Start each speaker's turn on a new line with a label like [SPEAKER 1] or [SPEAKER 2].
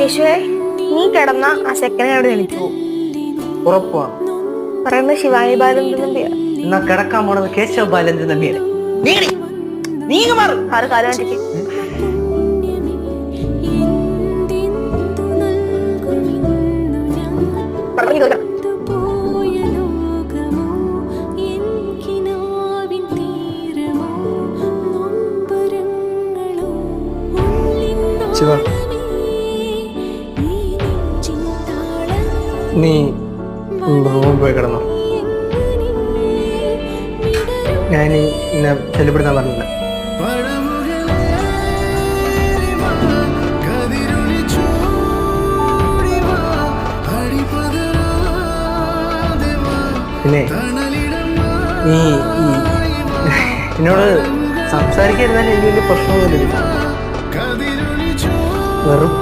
[SPEAKER 1] യേശുവേ, നീ കിടന്ന ആ സെക്കൻഡ് അവിടെ എണീച്ചു പോകും.
[SPEAKER 2] ഉറപ്പാണ്.
[SPEAKER 1] പറയുന്നത് ശിവാനി ബാലചന്ദ്രൻ നമ്പിയാ.
[SPEAKER 2] എന്നാ കിടക്കാൻ പോണത് കേശവ ബാലചന്ദ്രൻ നമ്പിയാണ്. നീങ്ങ മാറും
[SPEAKER 1] ആറ് കാലം കണ്ടിട്ട്
[SPEAKER 3] ശിവ, നീ റൂമിൽ പോയി കിടന്നോ. ഞാൻ എന്നെ ശല്യപ്പെടുത്താൻ പറഞ്ഞില്ല. പിന്നെ നീ എന്നോട് സംസാരിക്കാതിരുന്നാൽ എനിക്ക് വലിയ പ്രശ്നമൊന്നുമില്ല. വെറും